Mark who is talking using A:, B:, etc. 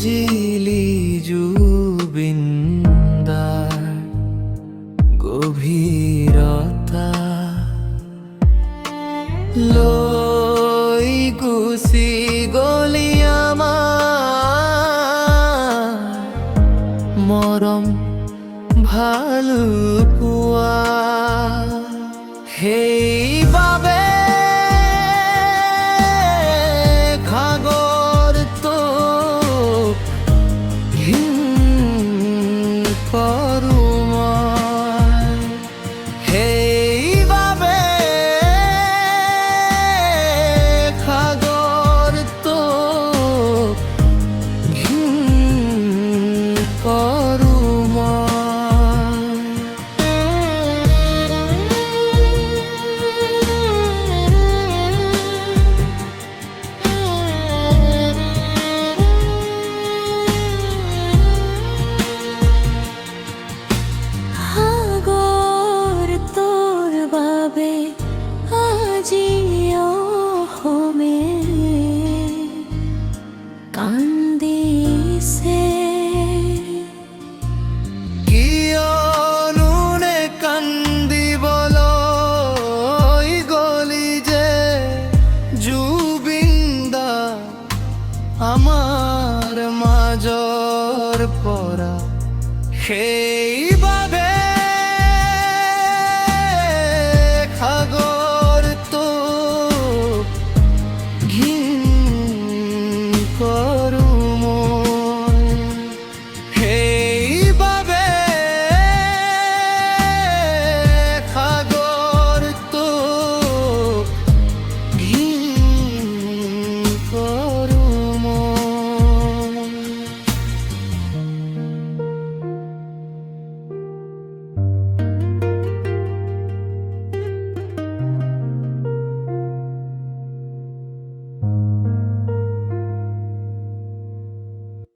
A: জিলি জুবিন্দার গভীরতা লৈ গুচি গলি আমার মরম ভালো পোৱা সেইবাবে সাগৰ তোক ঘিণ কৰোঁ মই সেইবাবে সাগৰ তোক ঘিণ কৰোঁ মই।
B: সাগৰ তোৰ বাবে আজি অসমে কান্দিছে।
A: কিয়নো নে কান্দিবলৈ গলি যে জুবিনদা আমাৰ মাজৰ পৰা সেই